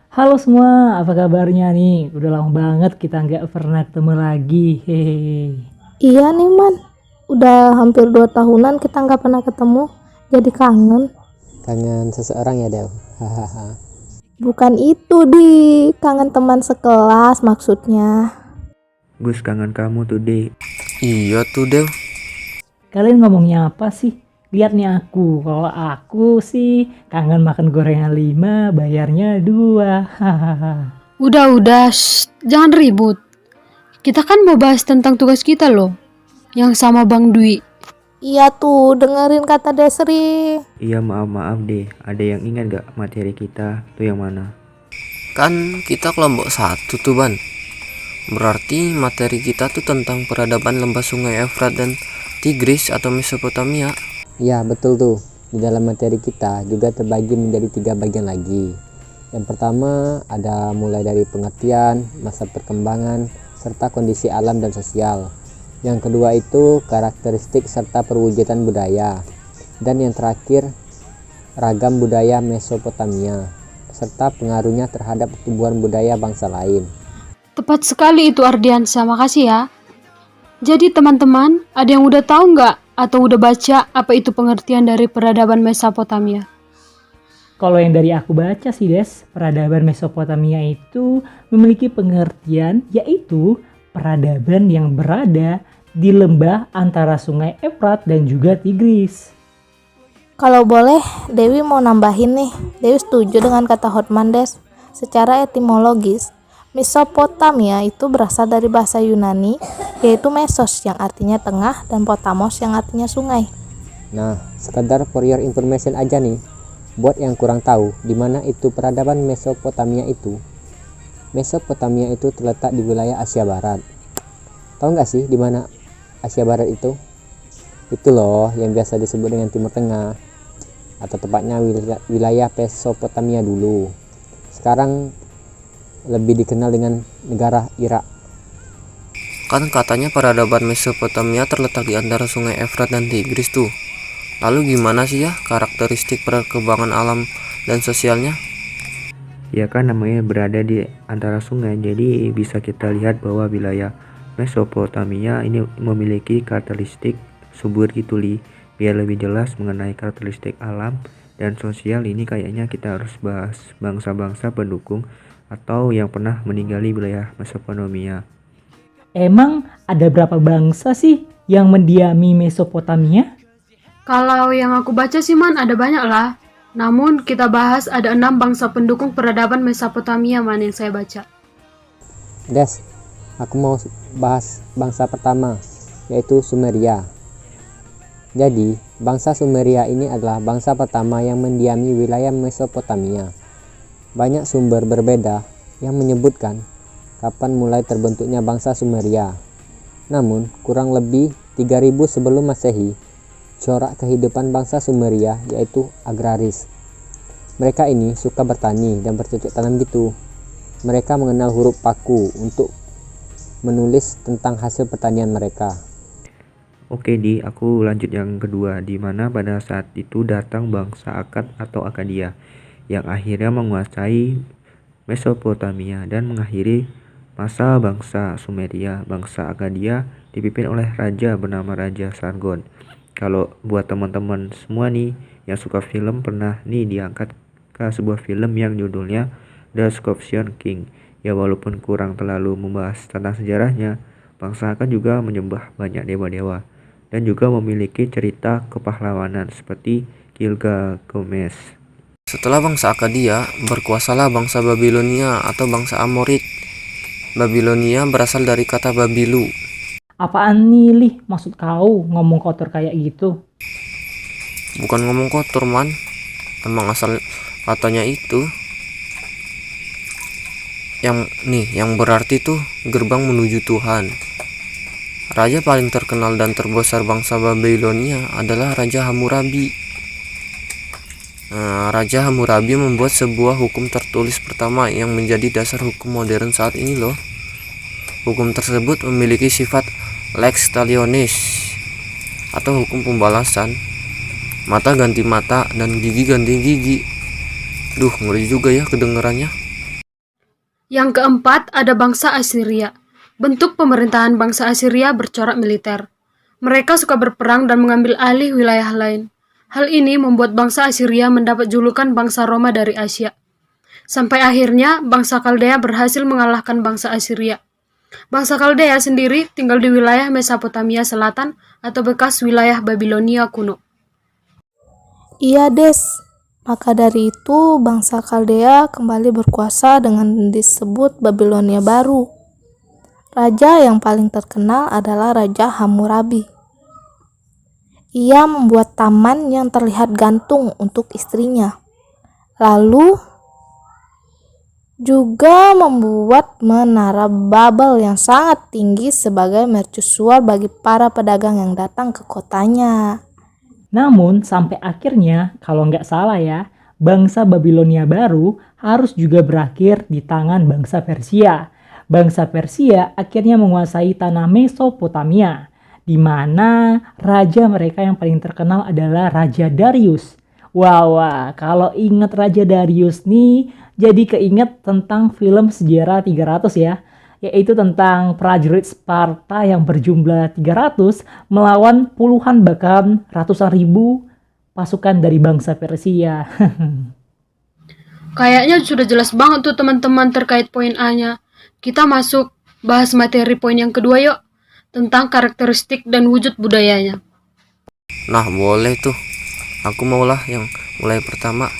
Halo semua, apa kabarnya nih? Udah lama banget kita nggak pernah ketemu lagi. Hehehe. Iya nih Man, udah hampir 2 tahunan kita nggak pernah ketemu, jadi kangen. Kangen seseorang ya Dew. Hahaha. Bukan itu di kangen teman sekelas maksudnya. Gus kangen kamu tuh dek. Iya tuh Dew. Kalian ngomongnya apa sih? Lihat nih aku, kalau aku sih kangen makan gorengan 5, bayarnya 2. Hahaha. Udah, jangan ribut. Kita kan mau bahas tentang tugas kita loh, yang sama Bang Dwi. Iya tuh, dengerin kata Desri. Iya maaf deh. Ada yang ingat gak materi kita tuh yang mana? Kan kita kelompok 1 tuh Ban. Berarti materi kita tuh tentang peradaban lembah sungai Efrat dan Tigris atau Mesopotamia. Ya betul tuh. Di dalam materi kita juga terbagi menjadi 3 bagian lagi. Yang pertama ada mulai dari pengertian, masa perkembangan, serta kondisi alam dan sosial. Yang kedua itu karakteristik serta perwujudan budaya. Dan yang terakhir ragam budaya Mesopotamia serta pengaruhnya terhadap pertumbuhan budaya bangsa lain. Tepat sekali itu Ardiansa, makasih ya. Jadi teman-teman, ada yang udah tahu nggak atau udah baca apa itu pengertian dari peradaban Mesopotamia? Kalau yang dari aku baca sih Des, peradaban Mesopotamia itu memiliki pengertian yaitu peradaban yang berada di lembah antara sungai Efrat dan juga Tigris. Kalau boleh, Dewi mau nambahin nih. Dewi setuju dengan kata Hotman Des. Secara etimologis, Mesopotamia itu berasal dari bahasa Yunani, yaitu mesos yang artinya tengah dan potamos yang artinya sungai. Nah, sekedar for your information aja nih, buat yang kurang tahu di mana itu peradaban Mesopotamia itu. Mesopotamia itu terletak di wilayah Asia Barat. Tahu nggak sih di mana Asia Barat itu? Itu loh yang biasa disebut dengan Timur Tengah, atau tepatnya wilayah Mesopotamia dulu. Sekarang lebih dikenal dengan negara Irak. Kan katanya peradaban Mesopotamia terletak di antara sungai Efrat dan Tigris tuh. Lalu gimana sih ya karakteristik perkembangan alam dan sosialnya? Ya kan namanya berada di antara sungai. Jadi bisa kita lihat bahwa wilayah Mesopotamia ini memiliki karakteristik subur gitu li. Biar lebih jelas mengenai karakteristik alam dan sosial ini kayaknya kita harus bahas bangsa-bangsa pendukung atau yang pernah meninggali wilayah Mesopotamia. Emang ada berapa bangsa sih yang mendiami Mesopotamia? Kalau yang aku baca sih Man, ada banyak lah. Namun kita bahas ada 6 bangsa pendukung peradaban Mesopotamia Man yang saya baca. Des, aku mau bahas bangsa pertama, yaitu Sumeria. Jadi, bangsa Sumeria ini adalah bangsa pertama yang mendiami wilayah Mesopotamia. Banyak sumber berbeda yang menyebutkan kapan mulai terbentuknya bangsa Sumeria. Namun, kurang lebih 3000 sebelum Masehi, corak kehidupan bangsa Sumeria yaitu agraris. Mereka ini suka bertani dan bercocok tanam gitu. Mereka mengenal huruf paku untuk menulis tentang hasil pertanian mereka. Oke di, aku lanjut yang kedua, di mana pada saat itu datang bangsa Akkad atau Akkadia yang akhirnya menguasai Mesopotamia dan mengakhiri masa bangsa Sumeria. Bangsa Akkadia dipimpin oleh raja bernama Raja Sargon. Kalau buat teman-teman semua nih yang suka film, pernah nih diangkat ke sebuah film yang judulnya The Scorpion King. Ya walaupun kurang terlalu membahas tentang sejarahnya, bangsa Akkad juga menyembah banyak dewa-dewa dan juga memiliki cerita kepahlawanan seperti Gilgamesh. Setelah bangsa Akkadia, berkuasalah bangsa Babilonia atau bangsa Amorit. Babilonia berasal dari kata Babilu. Apaan nih Lih, maksud kau ngomong kotor kayak gitu? Bukan ngomong kotor Man, emang asal katanya itu. Yang berarti tuh gerbang menuju Tuhan. Raja paling terkenal dan terbesar bangsa Babilonia adalah Raja Hammurabi. Raja Hammurabi membuat sebuah hukum tertulis pertama yang menjadi dasar hukum modern saat ini loh. Hukum tersebut memiliki sifat lex talionis atau hukum pembalasan. Mata ganti mata dan gigi ganti gigi. Duh, ngeri juga ya kedengarannya. Yang keempat ada bangsa Assyria. Bentuk pemerintahan bangsa Assyria bercorak militer. Mereka suka berperang dan mengambil alih wilayah lain. Hal ini membuat bangsa Assyria mendapat julukan bangsa Roma dari Asia. Sampai akhirnya bangsa Kaldea berhasil mengalahkan bangsa Assyria. Bangsa Kaldea sendiri tinggal di wilayah Mesopotamia Selatan atau bekas wilayah Babilonia kuno. Iya, Des. Maka dari itu, bangsa Kaldea kembali berkuasa dengan disebut Babilonia baru. Raja yang paling terkenal adalah Raja Hammurabi. Ia membuat taman yang terlihat gantung untuk istrinya. Lalu juga membuat menara Babel yang sangat tinggi sebagai mercusuar bagi para pedagang yang datang ke kotanya. Namun sampai akhirnya, kalau nggak salah ya, bangsa Babilonia baru harus juga berakhir di tangan bangsa Persia. Bangsa Persia akhirnya menguasai tanah Mesopotamia, di mana raja mereka yang paling terkenal adalah Raja Darius. Wah, kalau ingat Raja Darius nih, jadi keinget tentang film Sejarah 300 ya, yaitu tentang prajurit Sparta yang berjumlah 300 melawan puluhan bahkan ratusan ribu pasukan dari bangsa Persia. Kayaknya sudah jelas banget tuh teman-teman terkait poin A-nya. Kita masuk bahas materi poin yang kedua yuk, tentang karakteristik dan wujud budayanya. Nah, boleh tuh. Aku maulah yang mulai pertama.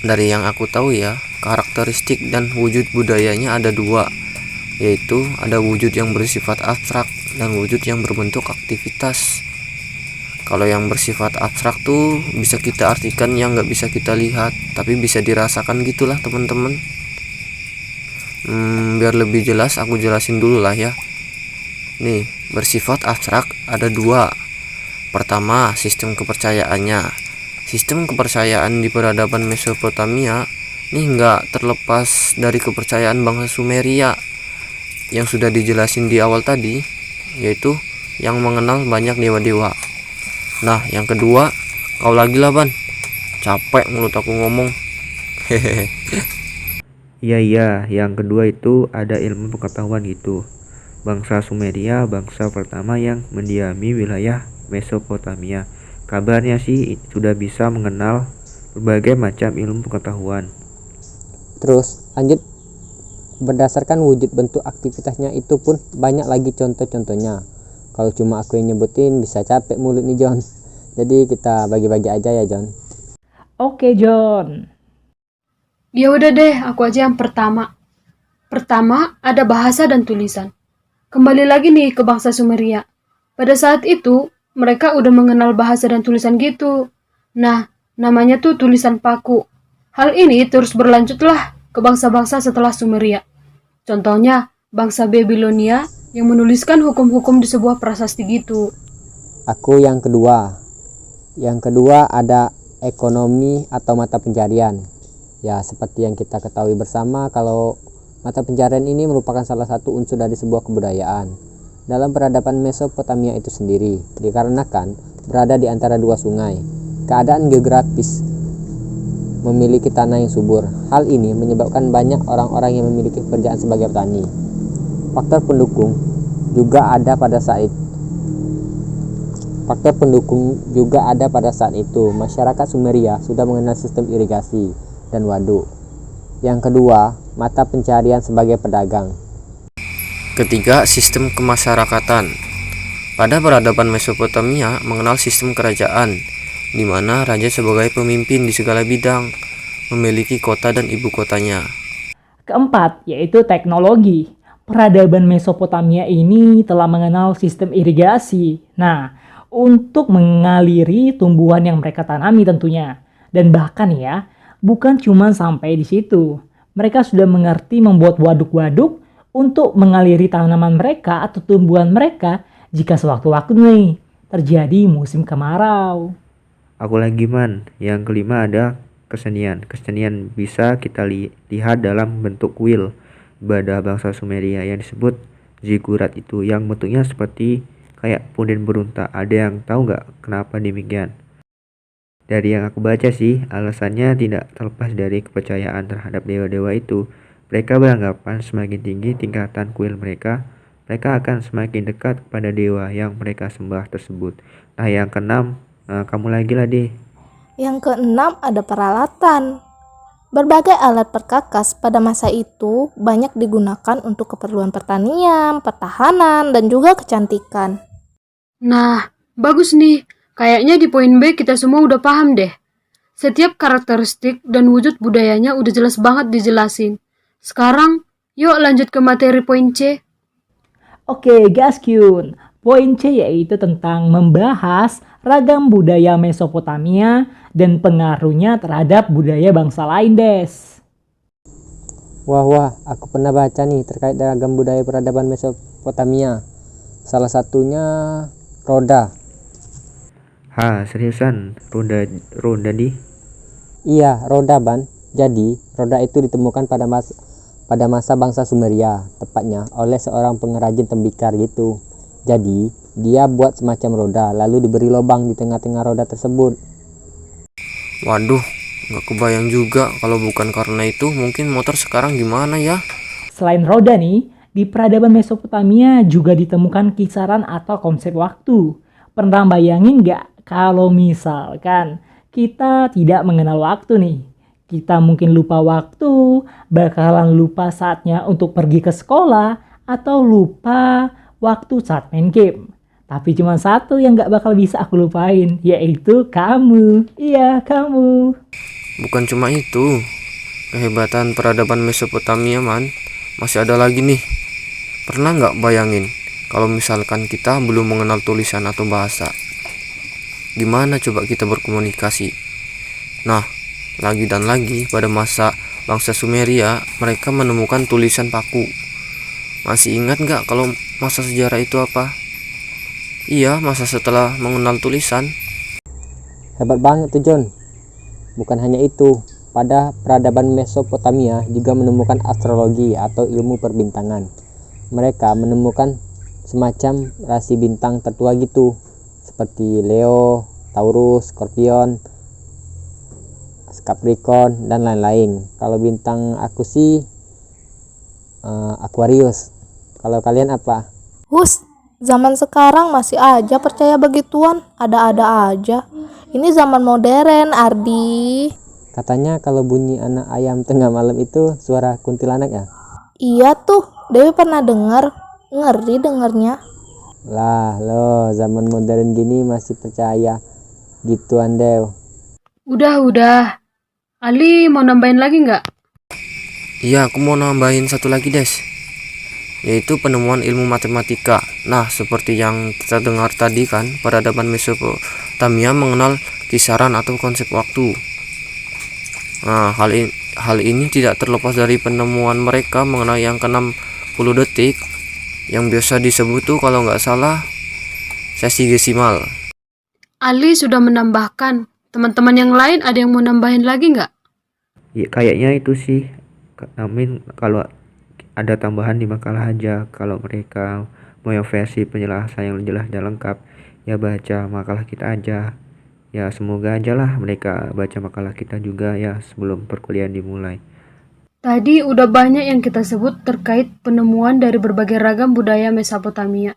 Dari yang aku tahu ya, karakteristik dan wujud budayanya ada dua, yaitu ada wujud yang bersifat abstrak dan wujud yang berbentuk aktivitas. Kalau yang bersifat abstrak tuh bisa kita artikan yang nggak bisa kita lihat, tapi bisa dirasakan gitulah teman-teman. Biar lebih jelas aku jelasin dulu lah ya. Nih, bersifat abstrak ada dua. Pertama, sistem kepercayaannya. Sistem kepercayaan di peradaban Mesopotamia ini nggak terlepas dari kepercayaan bangsa Sumeria yang sudah dijelasin di awal tadi, yaitu yang mengenal banyak dewa-dewa. Nah, yang kedua, kau lagi lah Ban, capek mulut aku ngomong. Hehehe. Iya, yang kedua itu ada ilmu pengetahuan gitu. Bangsa Sumeria, bangsa pertama yang mendiami wilayah Mesopotamia. Kabarnya sih sudah bisa mengenal berbagai macam ilmu pengetahuan. Terus lanjut, berdasarkan wujud bentuk aktivitasnya itu pun banyak lagi contoh-contohnya. Kalau cuma aku yang nyebutin bisa capek mulut nih John. Jadi kita bagi-bagi aja ya John. Oke John. Ya udah deh, aku aja yang pertama. Pertama, ada bahasa dan tulisan. Kembali lagi nih ke bangsa Sumeria. Pada saat itu, mereka udah mengenal bahasa dan tulisan gitu. Nah, namanya tuh tulisan paku. Hal ini terus berlanjutlah ke bangsa-bangsa setelah Sumeria. Contohnya, bangsa Babilonia yang menuliskan hukum-hukum di sebuah prasasti gitu. Aku yang kedua. Yang kedua ada ekonomi atau mata pencarian. Ya, seperti yang kita ketahui bersama kalau mata pencarian ini merupakan salah satu unsur dari sebuah kebudayaan dalam peradaban Mesopotamia itu sendiri, dikarenakan berada di antara dua sungai. Keadaan geografis memiliki tanah yang subur. Hal ini menyebabkan banyak orang-orang yang memiliki pekerjaan sebagai petani. Faktor pendukung juga ada pada saat itu. Masyarakat Sumeria sudah mengenal sistem irigasi dan waduk. Yang kedua, mata pencarian sebagai pedagang. Ketiga, sistem kemasyarakatan. Pada peradaban Mesopotamia mengenal sistem kerajaan, di mana raja sebagai pemimpin di segala bidang, memiliki kota dan ibu kotanya. Keempat, yaitu teknologi. Peradaban Mesopotamia ini telah mengenal sistem irigasi. Nah, untuk mengaliri tumbuhan yang mereka tanami tentunya. Dan bahkan ya, bukan cuma sampai di situ. Mereka sudah mengerti membuat waduk-waduk untuk mengaliri tanaman mereka atau tumbuhan mereka jika sewaktu-waktu nih terjadi musim kemarau. Aku lagi Man, yang kelima ada kesenian. Kesenian bisa kita lihat dalam bentuk kuil ibadah bangsa Sumeria yang disebut zigurat itu, yang bentuknya seperti kayak punden berunta. Ada yang tahu nggak kenapa demikian? Dari yang aku baca sih, alasannya tidak terlepas dari kepercayaan terhadap dewa-dewa itu. Mereka beranggapan semakin tinggi tingkatan kuil mereka, mereka akan semakin dekat kepada dewa yang mereka sembah tersebut. Nah, yang keenam, kamu lagi lah deh. Yang keenam ada peralatan. Berbagai alat perkakas pada masa itu banyak digunakan untuk keperluan pertanian, pertahanan, dan juga kecantikan. Nah, bagus nih. Kayaknya di poin B kita semua udah paham deh. Setiap karakteristik dan wujud budayanya udah jelas banget dijelasin. Sekarang, yuk lanjut ke materi poin C. Oke, Gaskun. Poin C yaitu tentang membahas ragam budaya Mesopotamia dan pengaruhnya terhadap budaya bangsa lain, Des. Wah, aku pernah baca nih terkait ragam budaya peradaban Mesopotamia. Salah satunya roda. Seriusan? Roda di? Iya, roda Ban. Jadi, roda itu ditemukan pada masa bangsa Sumeria, tepatnya oleh seorang pengrajin tembikar gitu. Jadi, dia buat semacam roda, lalu diberi lubang di tengah-tengah roda tersebut. Waduh, nggak kebayang juga kalau bukan karena itu mungkin motor sekarang gimana ya? Selain roda nih, di peradaban Mesopotamia juga ditemukan kisaran atau konsep waktu. Pernah bayangin nggak kalau misalkan kita tidak mengenal waktu nih? Kita mungkin lupa waktu, bakalan lupa saatnya untuk pergi ke sekolah, atau lupa waktu saat main game. Tapi cuma satu yang gak bakal bisa aku lupain, yaitu kamu. Iya, kamu. Bukan cuma itu, kehebatan peradaban Mesopotamia man, masih ada lagi nih. Pernah nggak bayangin kalau misalkan kita belum mengenal tulisan atau bahasa? Gimana coba kita berkomunikasi? Nah, lagi dan lagi pada masa bangsa Sumeria, mereka menemukan tulisan paku. Masih ingat nggak kalau masa sejarah itu apa? Iya, masa setelah mengenal tulisan. Hebat banget tuh John. Bukan hanya itu, pada peradaban Mesopotamia juga menemukan astrologi atau ilmu perbintangan. Mereka menemukan semacam rasi bintang tertua gitu, seperti Leo, Taurus, Scorpion, Capricorn, dan lain-lain. Kalau bintang aku sih Aquarius. Kalau kalian apa? Zaman sekarang masih aja percaya begituan, ada-ada aja. Ini zaman modern, Ardi. Katanya kalau bunyi anak ayam tengah malam itu suara kuntilanak ya? Iya tuh, Dewi pernah dengar, ngeri dengernya. Lah lo, zaman modern gini masih percaya gituan Dew. Udah. Ali mau nambahin lagi nggak? Iya, aku mau nambahin satu lagi Des, yaitu penemuan ilmu matematika. Nah, seperti yang kita dengar tadi kan, peradaban Mesopotamia mengenal kisaran atau konsep waktu. Nah, hal ini tidak terlepas dari penemuan mereka mengenai yang ke-60 detik yang biasa disebut tuh kalau nggak salah sesidesimal. Ali sudah menambahkan. Teman-teman yang lain ada yang mau nambahin lagi nggak? Ya, kayaknya itu sih. Amin, kalau ada tambahan di makalah aja. Kalau mereka mau yang versi penjelasan yang jelas dan lengkap, ya baca makalah kita aja. Ya semoga aja lah mereka baca makalah kita juga ya sebelum perkuliahan dimulai. Tadi udah banyak yang kita sebut terkait penemuan dari berbagai ragam budaya Mesopotamia.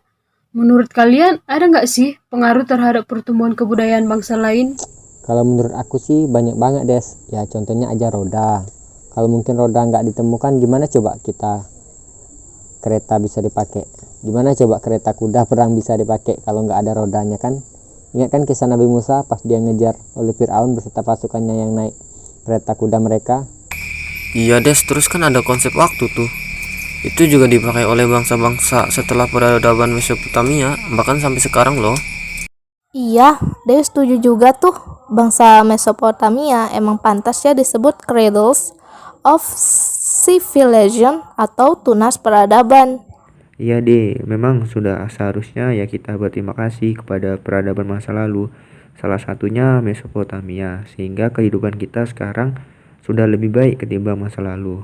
Menurut kalian ada nggak sih pengaruh terhadap pertumbuhan kebudayaan bangsa lain? Kalau menurut aku sih banyak banget Des. Ya contohnya aja roda. Kalau mungkin roda nggak ditemukan, gimana coba kita kereta bisa dipakai? Gimana coba kereta kuda perang bisa dipakai kalau nggak ada rodanya kan? Ingat kan kisah Nabi Musa pas dia ngejar oleh Fir'aun beserta pasukannya yang naik kereta kuda mereka? Iya Des, terus kan ada konsep waktu tuh. Itu juga dipakai oleh bangsa-bangsa setelah peradaban Mesopotamia, bahkan sampai sekarang loh. Iya, Dewi setuju juga tuh. Bangsa Mesopotamia emang pantas ya disebut cradles of civilization atau tunas peradaban. Iya deh, memang sudah seharusnya ya kita berterima kasih kepada peradaban masa lalu. Salah satunya Mesopotamia, sehingga kehidupan kita sekarang sudah lebih baik ketimbang masa lalu.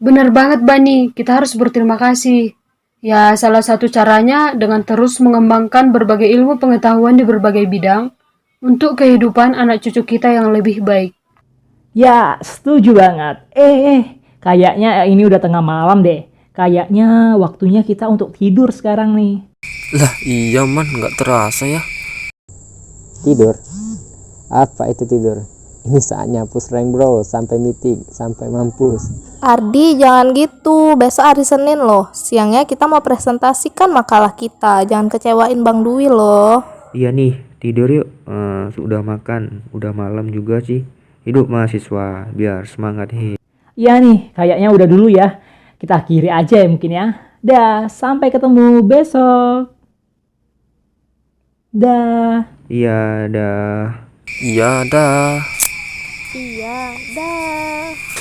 Benar banget Bani, kita harus berterima kasih. Ya, salah satu caranya dengan terus mengembangkan berbagai ilmu pengetahuan di berbagai bidang untuk kehidupan anak cucu kita yang lebih baik. Ya, setuju banget. Kayaknya ini udah tengah malam deh. Kayaknya waktunya kita untuk tidur sekarang nih. Lah iya man, nggak terasa ya. Tidur? Apa itu tidur? Ini saatnya push rank bro, sampai meeting, sampai mampus. Ardi, jangan gitu. Besok hari Senin loh. Siangnya kita mau presentasikan makalah kita. Jangan kecewain Bang Dwi loh. Iya nih, tidur yuk. Sudah makan, udah malam juga sih. Hidup mahasiswa, biar semangat he. Iya nih, kayaknya udah dulu ya. Kita akhiri aja ya mungkin ya. Dah, sampai ketemu besok. Dah. Iya, dah. Iya dah. Iya, dah.